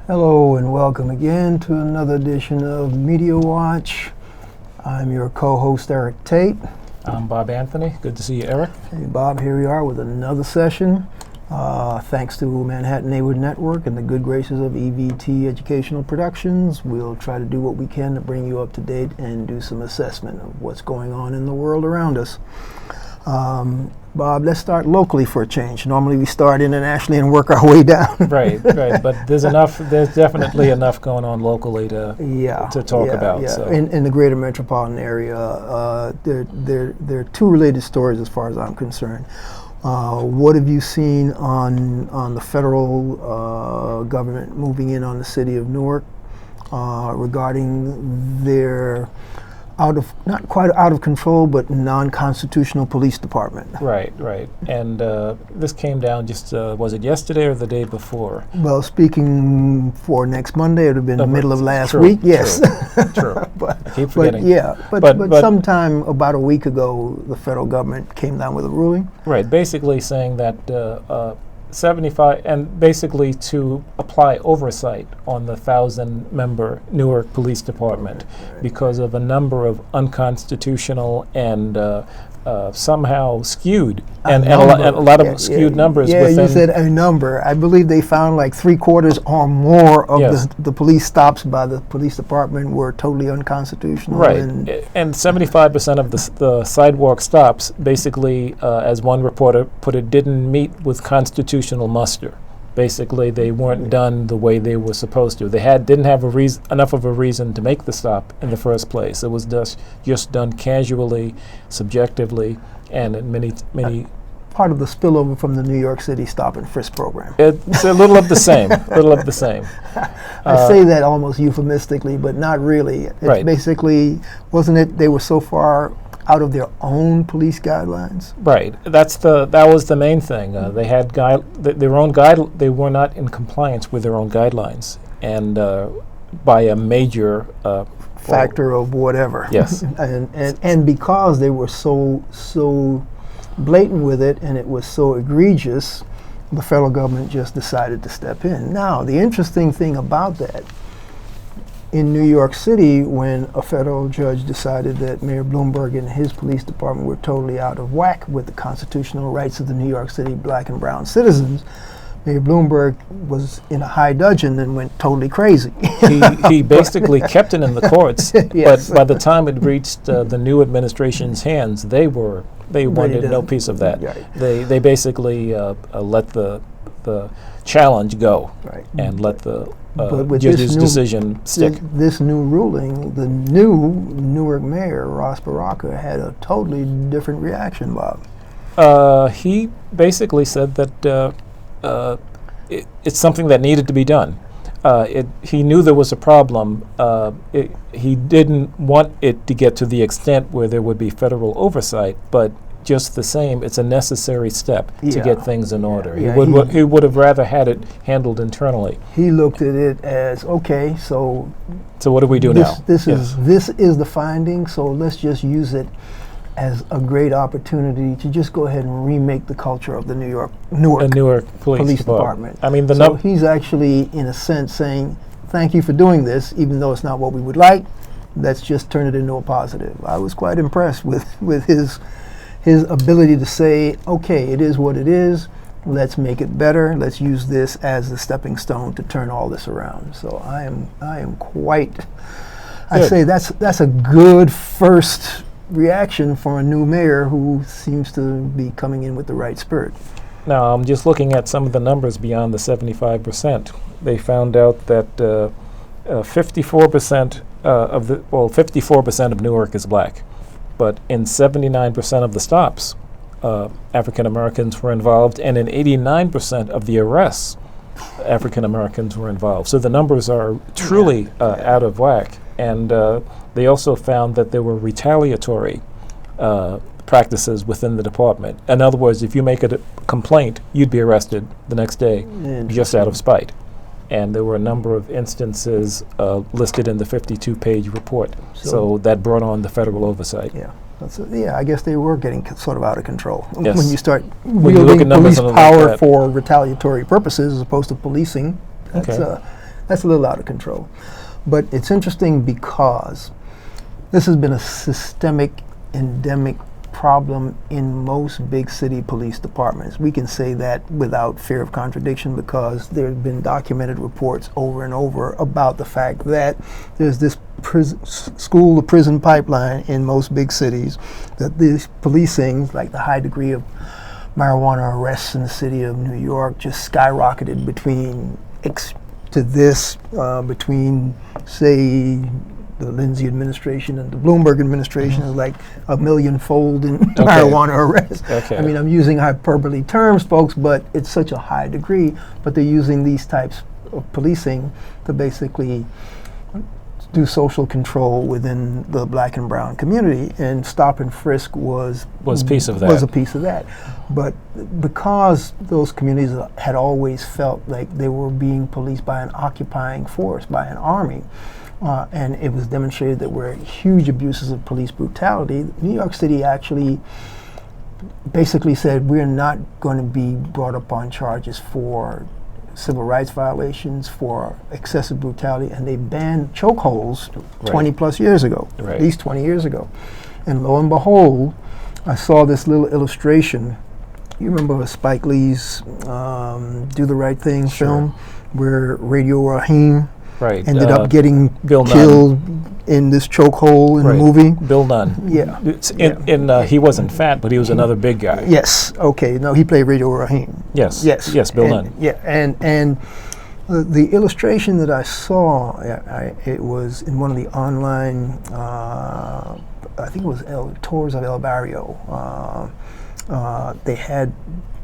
Hello and welcome again to another edition of Media Watch. I'm your co-host Eric Tait. I'm Bob Anthony. Good to see you, Eric. Hey Bob, here we are with another session. Thanks to Manhattan Neighborhood Network and the good graces of EVT Educational Productions, we'll try to do what we can to bring you up to date and do some assessment of what's going on in the world around us. Bob, let's start locally for a change. Normally we start internationally and work our way down. Right. But there's definitely enough going on locally to talk about. Yeah. So. In the greater metropolitan area, there are two related stories as far as I'm concerned. What have you seen on the federal government moving in on the city of Newark regarding their not quite out of control, but non-constitutional police department? Right. And this came down just, was it yesterday or the day before? Well, speaking for next Monday, it would have been the middle of last week, yes. True. But, I keep forgetting. But sometime about a week ago, the federal government came down with a ruling. Right, basically saying that 75, and basically to apply oversight on the 1,000-member Newark Police Department because of a number of unconstitutional and somehow skewed, and a lot of skewed numbers. Yeah, you said a number. I believe they found like 3/4 or more of the police stops by the police department were totally unconstitutional. Right, and 75% of the sidewalk stops, basically, as one reporter put it, didn't meet with constitutional muster. Basically, they weren't done the way they were supposed to. They didn't have enough of a reason to make the stop in the first place. It was just done casually, subjectively, and in many part of the spillover from the New York City stop and frisk program. It's a little of the same. I say that almost euphemistically, but not really. It's basically, wasn't it? They were so far out of their own police guidelines. Right. That was the main thing. They had their own They were not in compliance with their own guidelines, and by a major factor of whatever. Yes. and because they were so blatant with it, and it was so egregious, the federal government just decided to step in. Now, the interesting thing about that, in New York City, when a federal judge decided that Mayor Bloomberg and his police department were totally out of whack with the constitutional rights of the New York City black and brown citizens, Mayor Bloomberg was in a high dudgeon and went totally crazy. He basically kept it in the courts, yes. But by the time it reached the new administration's hands, they wanted no piece of that. Right. They basically let the challenge go, and let the judge's decision stick. This new ruling, the new Newark mayor, Ross Baraka, had a totally different reaction, Bob. He basically said that it's something that needed to be done. He knew there was a problem. He didn't want it to get to the extent where there would be federal oversight, but just the same, it's a necessary step to get things in order. He would have rather had it handled internally. He looked at it as, okay, so what do we do now? This is the finding, so let's just use it as a great opportunity to just go ahead and remake the culture of the Newark Police Department. I mean, so he's actually, in a sense, saying, thank you for doing this, even though it's not what we would like. Let's just turn it into a positive. I was quite impressed with his ability to say, okay, it is what it is. Let's make it better. Let's use this as the stepping stone to turn all this around. So I am quite. Good. I say that's a good first reaction for a new mayor who seems to be coming in with the right spirit. Now, I'm just looking at some of the numbers beyond the 75%. They found out that 54% 54% of Newark is black, but in 79% of the stops, African Americans were involved, and in 89% of the arrests, African Americans were involved. So the numbers are truly out of whack. And they also found that there were retaliatory practices within the department. In other words, if you make a complaint, you'd be arrested the next day just out of spite. And there were a number of instances listed in the 52-page report. So that brought on the federal oversight. I guess they were getting sort of out of control. Yes. When you start wielding police power for retaliatory purposes as opposed to policing, That's a little out of control. But it's interesting because this has been a systemic, endemic problem in most big city police departments. We can say that without fear of contradiction because there have been documented reports over and over about the fact that there's this school-to-prison pipeline in most big cities, that these policing, like the high degree of marijuana arrests in the city of New York, just skyrocketed between, say, the Lindsay administration and the Bloomberg administration is like a millionfold in marijuana arrests. Okay. I mean, I'm using hyperbole terms, folks, but it's such a high degree. But they're using these types of policing to basically do social control within the black and brown community, and stop and frisk was a piece of that. Was a piece of that. But because those communities had always felt like they were being policed by an occupying force, by an army, and it was demonstrated that there were huge abuses of police brutality, New York City actually basically said, we're not going to be brought up on charges for civil rights violations, for excessive brutality, and they banned chokeholds 20 plus years ago, at least 20 years ago. And lo and behold, I saw this little illustration. You remember Spike Lee's Do the Right Thing film, where Radio Raheem ended up getting killed in this chokehold in the movie? Bill Nunn. Yeah. He wasn't fat, but he was another big guy. Yes. Okay. No, he played Radio Raheem. Yes. Bill Nunn. Yeah. And the illustration that I saw, it was in one of the online, I think it was Tours of El Barrio. They had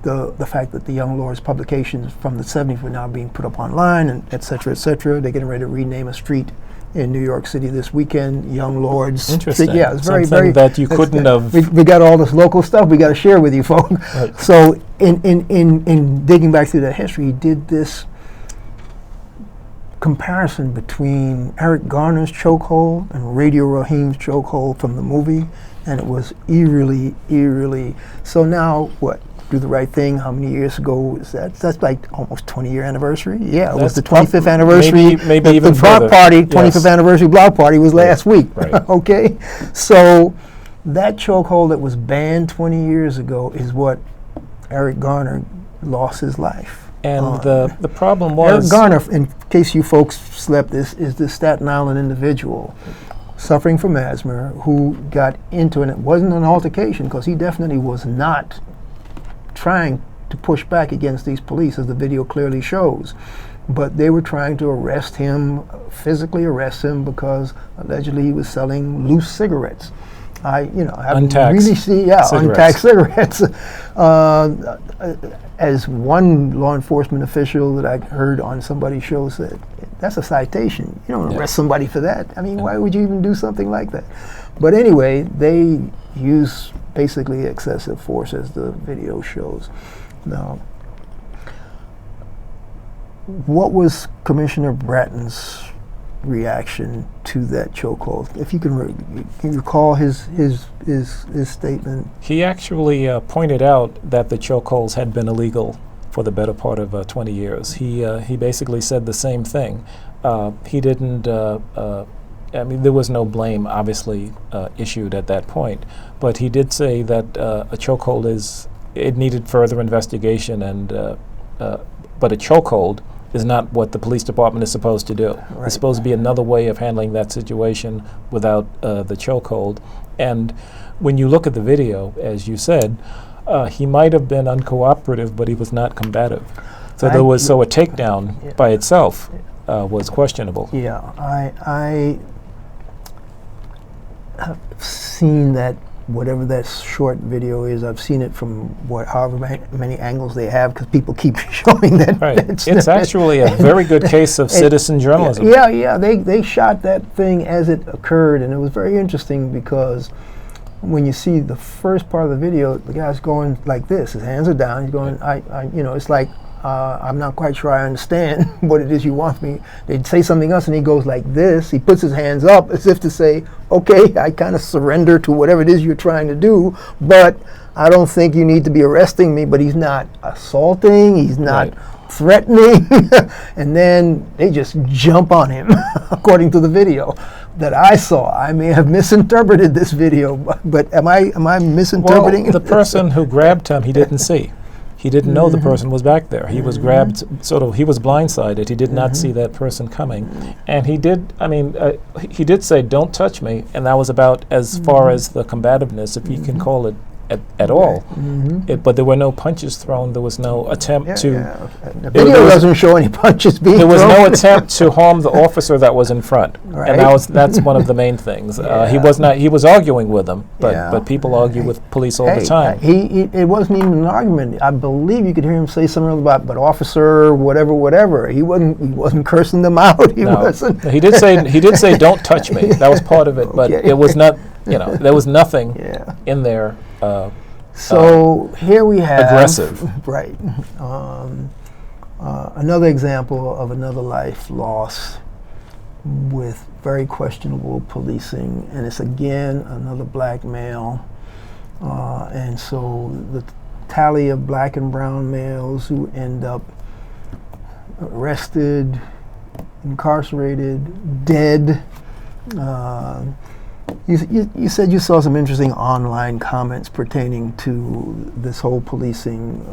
the fact that the Young Lords publications from the 70s were now being put up online, and et cetera, et cetera. They're getting ready to rename a street in New York City this weekend, Young Lords. Interesting. Yeah, it's Something very that you couldn't have. We got all this local stuff we got to share with you, folks. Right. So in digging back through that history, he did this comparison between Eric Garner's chokehold and Radio Raheem's chokehold from the movie, and it was eerily. So now what? Do the Right Thing, how many years ago is that? That's like almost 20-year anniversary. Yeah, it was the 25th anniversary. Maybe even the block further. Party, 25th anniversary block party was last week. Right. Okay, so that chokehold that was banned 20 years ago is what Eric Garner lost his life. And the problem was Eric Garner, in case you folks slept, is this Staten Island individual suffering from asthma who got into it. It wasn't an altercation because he definitely was not trying to push back against these police, as the video clearly shows. But they were trying to arrest him, physically arrest him, because allegedly he was selling loose cigarettes. I haven't really seen untaxed cigarettes. As one law enforcement official that I heard on somebody's show said, that's a citation. You don't arrest somebody for that. I mean, why would you even do something like that? But anyway, they use basically excessive force, as the video shows. Now, what was Commissioner Bratton's reaction to that chokehold? If you can recall his statement. He actually pointed out that the chokeholds had been illegal for the better part of 20 years. He basically said the same thing. He didn't. I mean, there was no blame, obviously, issued at that point. But he did say that a chokehold it needed further investigation, and but a chokehold is not what the police department is supposed to do. Right. It's supposed to be another way of handling that situation without the chokehold. And when you look at the video, as you said, he might have been uncooperative, but he was not combative. So a takedown by itself was questionable. Yeah, I have seen that, whatever that short video is. I've seen it from however many angles they have, because people keep showing that. Right. It's actually a very good case of citizen journalism. Yeah. They shot that thing as it occurred, and it was very interesting because when you see the first part of the video, the guy's going like this. His hands are down. He's going, it's like, I'm not quite sure I understand what it is you want me. They'd say something else, and he goes like this. He puts his hands up as if to say, okay, I kind of surrender to whatever it is you're trying to do, but I don't think you need to be arresting me. But he's not assaulting. He's not threatening, and then they just jump on him, according to the video that I saw. I may have misinterpreted this video, but am I misinterpreting Well, the it? person who grabbed him, he didn't see. He didn't know the person was back there. He was grabbed, he was blindsided. He did not see that person coming. And he did say, "Don't touch me," and that was about as far as the combativeness, if you can call it, at all. But there were no punches thrown. There was no attempt to... The video doesn't show any punches being There was thrown. no attempt to harm the officer that was in front, Right. and that's one of the main things. He was arguing with them, but people argue with police all the time. It wasn't even an argument. I believe you could hear him say something about, "But officer, whatever." He wasn't cursing them out. He wasn't. He did say, "Don't touch me." That was part of it, but Okay. it was not. There was nothing in there. So here we have aggressive. Right. Another example of another life lost with very questionable policing, and it's again another black male. And so the tally of black and brown males who end up arrested, incarcerated, dead. You said you saw some interesting online comments pertaining to this whole policing.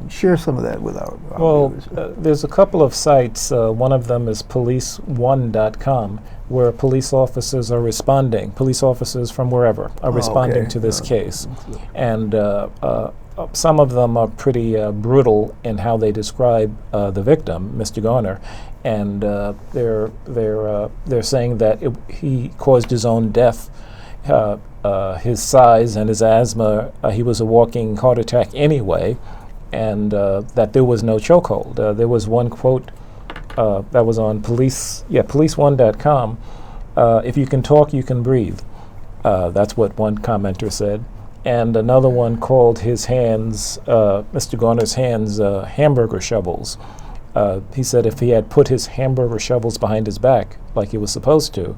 Share some of that with our viewers. There's a couple of sites. One of them is police1.com, where police officers are responding. Police officers from wherever are responding to this case. And some of them are pretty brutal in how they describe the victim, Mr. Garner. And they're saying that he caused his own death. His size and his asthma, he was a walking heart attack anyway, and that there was no chokehold. There was one quote that was on police1.com. If you can talk, you can breathe. That's what one commenter said. And another one called his hands, Mr. Garner's hands, hamburger shovels. He said if he had put his hamburger shovels behind his back like he was supposed to,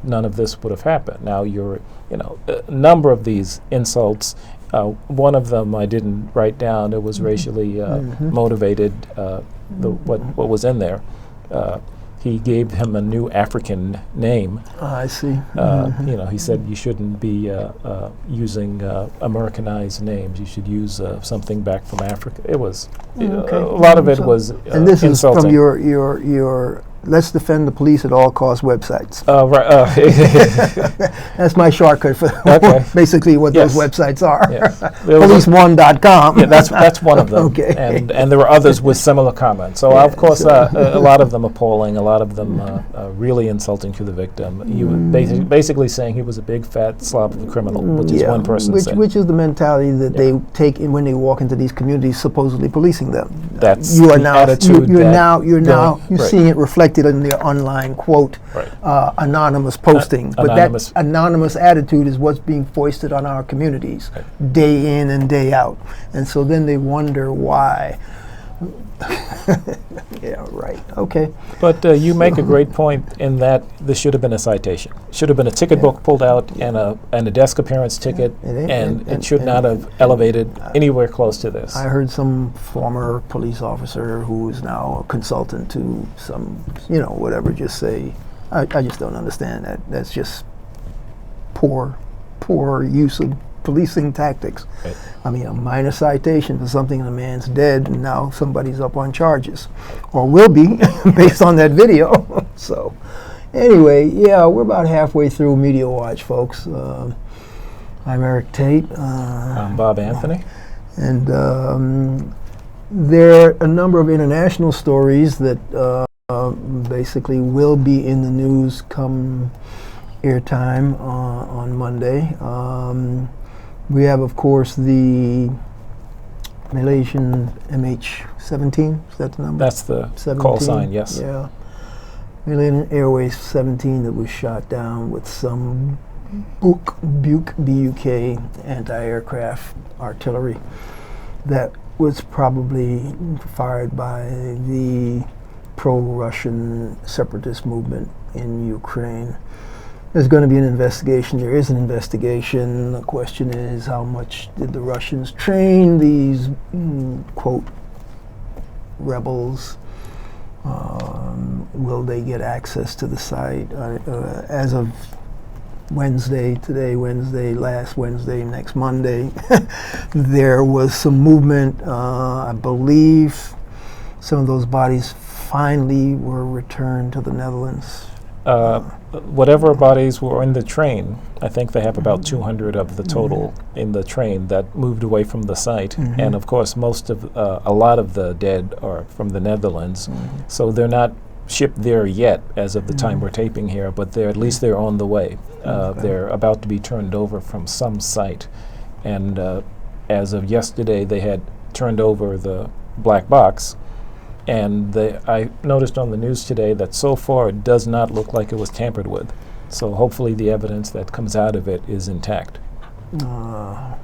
none of this would have happened. Now, a number of these insults. One of them I didn't write down. It was racially motivated. What was in there? He gave him a new African name. I see. He said you shouldn't be using Americanized names. You should use something back from Africa. It was a lot of it was and this insulting. is from your Let's Defend the Police at All Costs websites. Right. That's my shortcut for basically what those websites are. Yes. Police1.com. Yeah, that's one of them. Okay. And there were others with similar comments. So of course, a lot of them appalling. A lot of them really insulting to the victim. He was basically saying he was a big fat slob of a criminal, which is one person said. Which is the mentality that they take in when they walk into these communities, supposedly policing them. That's you are the now attitude. You're seeing it reflected in the online quote, anonymous posting. But that anonymous attitude is what's being foisted on our communities day in and day out. And so then they wonder why. Yeah, right. Okay. But you make a great point in that this should have been a citation. Should have been a ticket book pulled out and a desk appearance ticket, and it should not have elevated anywhere close to this. I heard some former police officer who is now a consultant to some, whatever, just say, I just don't understand that. That's just poor use of policing tactics. Right. I mean, a minor citation for something, and the man's dead, and now somebody's up on charges, or will be, based on that video. So, anyway, we're about halfway through Media Watch, folks. I'm Eric Tait. I'm Bob Anthony. And there are a number of international stories that basically will be in the news come airtime on Monday. We have, of course, the Malaysian MH17. Is that the number? That's the 17? call sign, yes. Yeah. Malaysian Airways 17 that was shot down with some Buk BUK anti-aircraft artillery that was probably fired by the pro-Russian separatist movement in Ukraine. There's going to be an investigation. There is an investigation. The question is, how much did the Russians train these, quote, rebels? Will they get access to the site? As of Wednesday, last Wednesday, next Monday, there was some movement. I believe some of those bodies finally were returned to the Netherlands. Whatever bodies were in the train, I think they have about 200 of the total in the train that moved away from the site. And of course, a lot of the dead are from the Netherlands. So they're not shipped there yet as of the time we're taping here, but at least they're on the way. They're about to be turned over from some site. And as of yesterday, they had turned over the black box. And I noticed on the news today that so far it does not look like it was tampered with. So hopefully the evidence that comes out of it is intact. Yeah.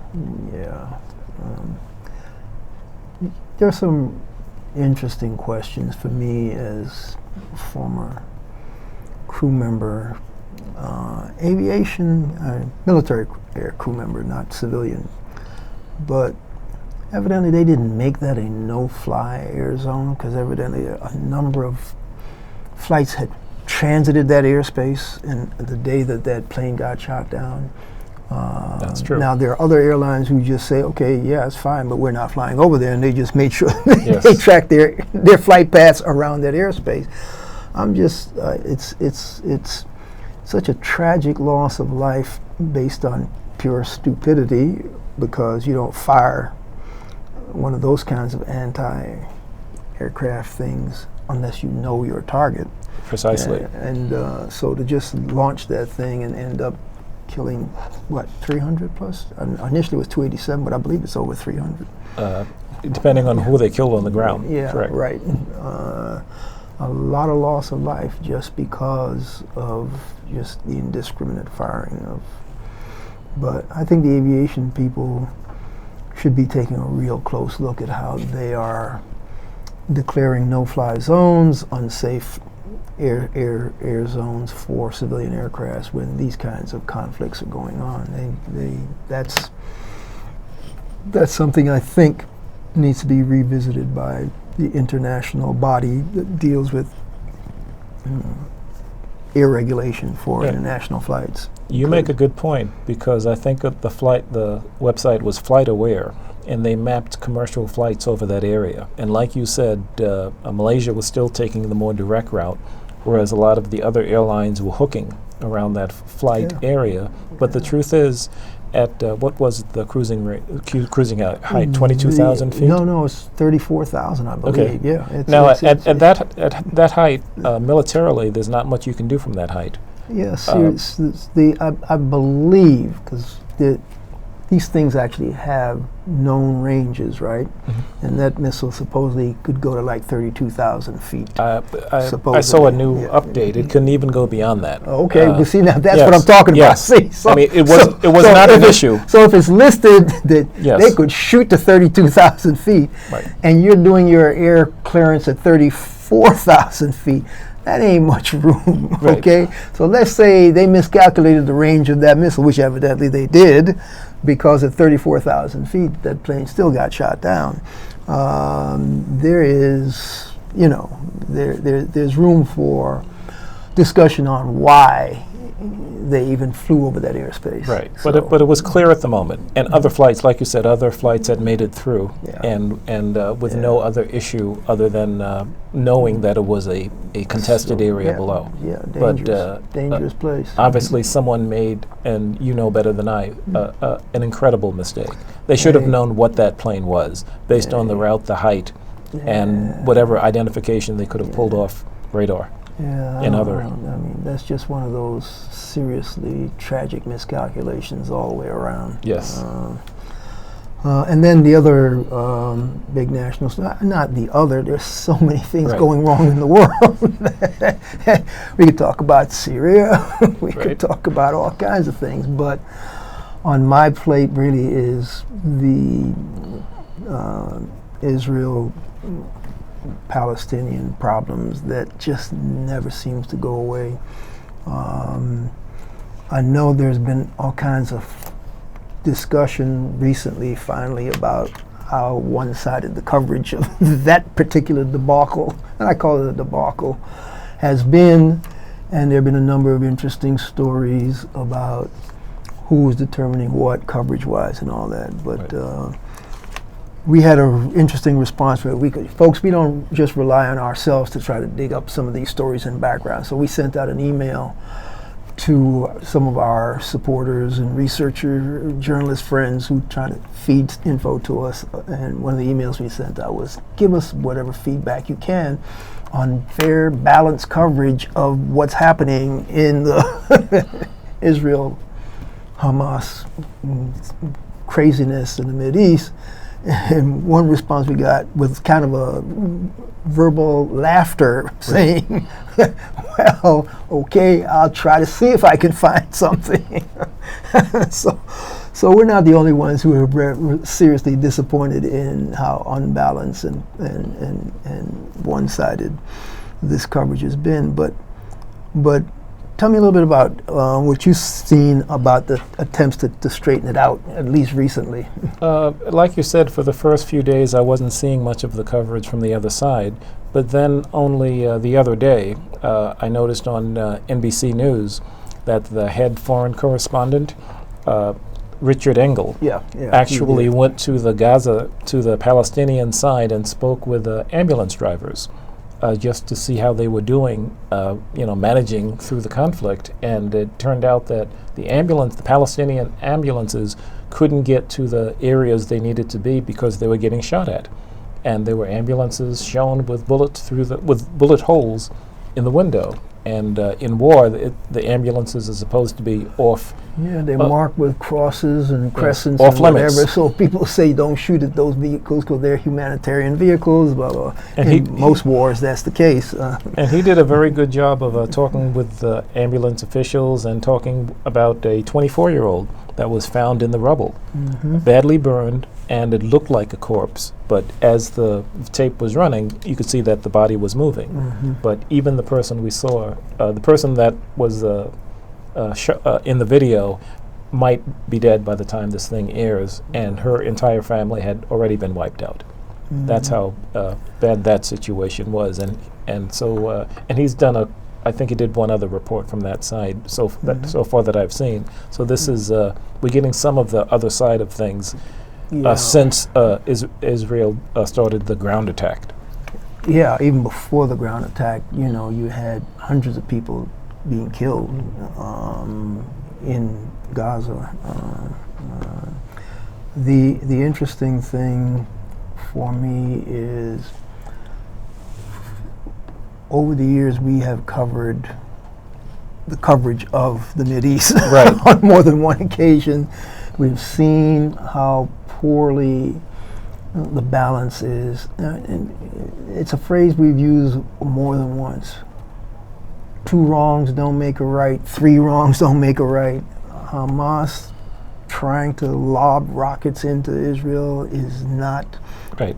There are some interesting questions for me as a former crew member, aviation, military air crew member, not civilian. But evidently, they didn't make that a no-fly air zone because evidently a number of flights had transited that airspace in the day that plane got shot down. That's true. Now, there are other airlines who just say, okay, yeah, it's fine, but we're not flying over there, and they just made sure they track their flight paths around that airspace. I'm just, it's such a tragic loss of life based on pure stupidity because you don't fire one of those kinds of anti-aircraft things unless you know your target. Precisely. And so to just launch that thing and end up killing, 300 plus? Initially it was 287, but I believe it's over 300. Depending on who they killed on the ground. Yeah, correct. Right. A lot of loss of life just because of just the indiscriminate firing of. But I think the aviation people should be taking a real close look at how they are declaring no-fly zones, unsafe air zones for civilian aircrafts when these kinds of conflicts are going on. That's something I think needs to be revisited by the international body that deals with air regulation for international flights. You make a good point because I think that the website was Flight Aware, and they mapped commercial flights over that area. And like you said, Malaysia was still taking the more direct route, whereas a lot of the other airlines were hooking around that flight area. But the truth is, at what was the cruising height? 22,000 feet. No, it's 34,000, I believe. Okay. Yeah. At that height, militarily, there's not much you can do from that height. Yes, I believe, because these things actually have known ranges, right? And that missile supposedly could go to like 32,000 feet. I saw a new update. It couldn't even go beyond that. Okay, but see, now that's what I'm talking about. See, so, I mean, it was not an issue. So if it's listed that they could shoot to 32,000 feet, and you're doing your air clearance at 34,000 feet, that ain't much room, okay? So let's say they miscalculated the range of that missile, which evidently they did, because at 34,000 feet, that plane still got shot down. There is, there's room for discussion on why they even flew over that airspace. Right, but it was clear at the moment, and other flights, like you said, other flights had made it through, and with no other issue other than knowing that it was a contested area below. Yeah, dangerous place. Obviously, someone made, and you know better than I, an incredible mistake. They should have known what that plane was based on the route, the height, and whatever identification they could have pulled off radar. Yeah, I mean, that's just one of those seriously tragic miscalculations all the way around. Yes. And then the other big national not the other, there's so many things going wrong in the world. We could talk about Syria, we could talk about all kinds of things, but on my plate really is the Israel-Palestinian problems that just never seems to go away. I know there's been all kinds of discussion recently, finally, about how one-sided the coverage of that particular debacle, and I call it a debacle, has been. And there have been a number of interesting stories about who was determining what coverage-wise and all that. But we had an interesting response where folks, we don't just rely on ourselves to try to dig up some of these stories and background. So we sent out an email to some of our supporters and researcher journalist friends who try to feed info to us. And one of the emails we sent out was, give us whatever feedback you can on fair, balanced coverage of what's happening in the Israel-Hamas craziness in the Mideast. And one response we got was kind of a verbal laughter saying, well, okay, I'll try to see if I can find something. So we're not the only ones who are seriously disappointed in how unbalanced and one-sided this coverage has been. But tell me a little bit about what you've seen about the attempts to straighten it out, at least recently. Like you said, for the first few days, I wasn't seeing much of the coverage from the other side. But then only the other day, I noticed on NBC News that the head foreign correspondent, Richard Engel, actually went to the Palestinian side and spoke with ambulance drivers. Just to see how they were doing, managing through the conflict. And it turned out that the Palestinian ambulances couldn't get to the areas they needed to be because they were getting shot at. And there were ambulances shown with with bullet holes in the window. And in war, the ambulances are supposed to be off. Yeah, they're marked with crosses and crescents off and limits. whatever. So people say don't shoot at those vehicles because they're humanitarian vehicles. Blah, blah. And in most wars, that's the case. And he did a very good job of talking with ambulance officials and talking about a 24-year-old that was found in the rubble, badly burned, and it looked like a corpse. But as the tape was running, you could see that the body was moving. But even the person we saw, the person that was in the video might be dead by the time this thing airs, and her entire family had already been wiped out. That's how bad that situation was. And so he's done I think he did one other report from that side so far that I've seen. So this is, we're getting some of the other side of things since Israel started the ground attack. Yeah, even before the ground attack, you had hundreds of people being killed in Gaza. The interesting thing for me is, over the years, we have covered the coverage of the Mideast on more than one occasion. We've seen how poorly the balance is. And it's a phrase we've used more than once. 2 wrongs don't make a right. 3 wrongs don't make a right. Hamas trying to lob rockets into Israel is not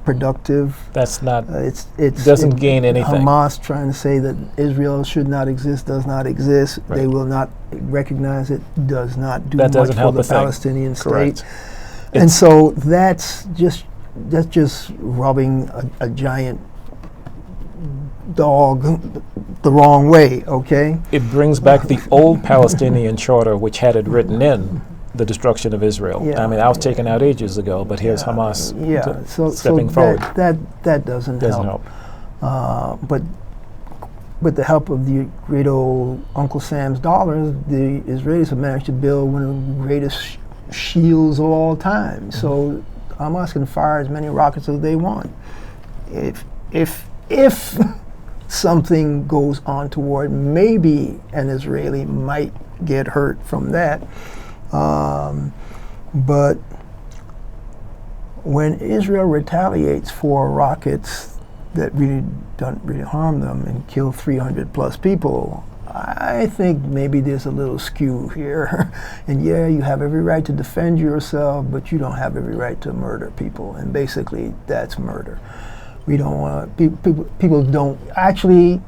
productive. That's not. It doesn't gain anything. Hamas trying to say that Israel should not exist, does not exist. They will not recognize it. Does not do much for the Palestinian state. And so that's just rubbing a giant dog the wrong way. Okay. It brings back the old Palestinian charter, which had it written in the destruction of Israel. I mean, that was taken out ages ago, but here's Hamas stepping forward. That doesn't help. But with the help of the great old Uncle Sam's dollars, the Israelis have managed to build one of the greatest shields of all time. So Hamas can fire as many rockets as they want. If something goes on toward, maybe an Israeli might get hurt from that. But when Israel retaliates for rockets that really don't really harm them and kill 300 plus people, I think maybe there's a little skew here. And you have every right to defend yourself, but you don't have every right to murder people. And basically, that's murder. We don't want people don't actually.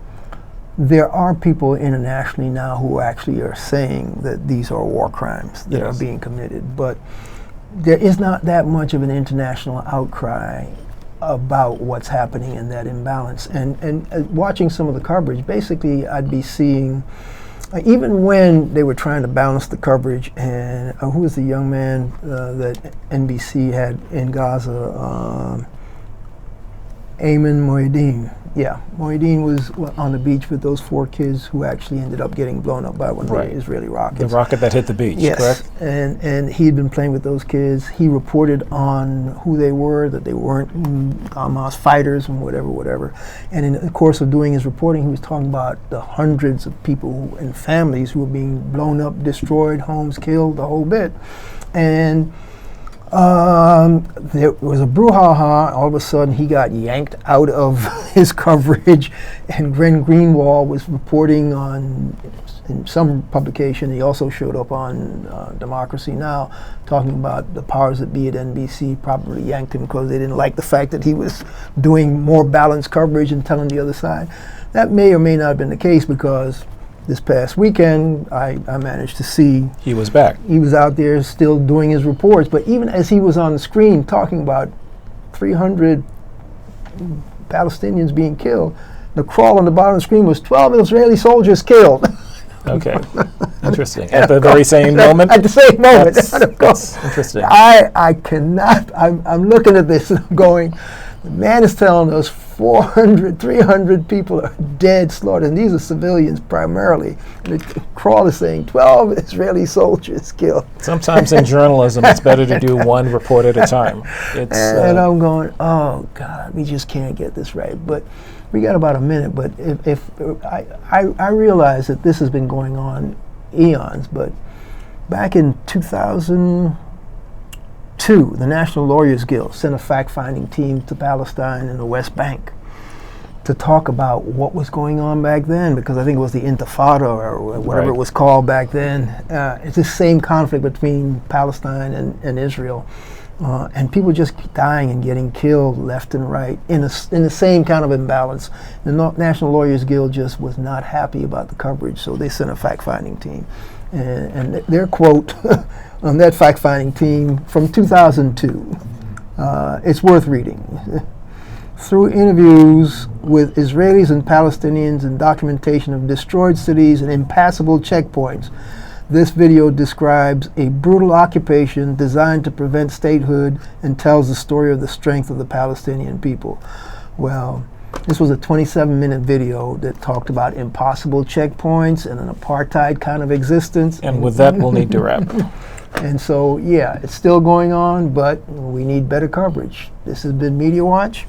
There are people internationally now who actually are saying that these are war crimes that are being committed, but there is not that much of an international outcry about what's happening in that imbalance. And watching some of the coverage, basically I'd be seeing, even when they were trying to balance the coverage, and who was the young man that NBC had in Gaza? Ayman Mohyeldin. Yeah, Mohyeldin was on the beach with those 4 kids who actually ended up getting blown up by one of the Israeli rockets. The rocket that hit the beach, yes. Correct? And he'd been playing with those kids. He reported on who they were, that they weren't Hamas fighters and whatever. And in the course of doing his reporting, he was talking about the hundreds of people and families who were being blown up, destroyed, homes killed, the whole bit. And there was a brouhaha. All of a sudden, he got yanked out of his coverage, and Glenn Greenwald was reporting on, in some publication, he also showed up on Democracy Now!, talking about the powers that be at NBC probably yanked him because they didn't like the fact that he was doing more balanced coverage and telling the other side. That may or may not have been the case, because this past weekend, I managed to see he was back. He was out there still doing his reports, but even as he was on the screen talking about 300 Palestinians being killed, the crawl on the bottom of the screen was 12 Israeli soldiers killed. Okay, interesting. At the very same moment? At the same moment. That's interesting. I cannot, I'm looking at this and I'm going, the man is telling us 400, 300 people are dead, slaughtered, and these are civilians primarily. And the crawl is saying 12 Israeli soldiers killed. Sometimes in journalism, it's better to do one report at a time. And I'm going, oh God, we just can't get this right. But we got about a minute. But if I realize that this has been going on eons. But back in 2002, the National Lawyers Guild sent a fact-finding team to Palestine and the West Bank to talk about what was going on back then, because I think it was the Intifada or whatever it was called back then. It's the same conflict between Palestine and Israel. And people just keep dying and getting killed left and right in the same kind of imbalance. The National Lawyers Guild just was not happy about the coverage, so they sent a fact-finding team. And their quote on that fact-finding team from 2002, it's worth reading. Through interviews with Israelis and Palestinians and documentation of destroyed cities and impassable checkpoints, this video describes a brutal occupation designed to prevent statehood and tells the story of the strength of the Palestinian people. Well, this was a 27-minute video that talked about impossible checkpoints and an apartheid kind of existence. And with that, we'll need to wrap. And so, yeah, it's still going on, but we need better coverage. This has been Media Watch.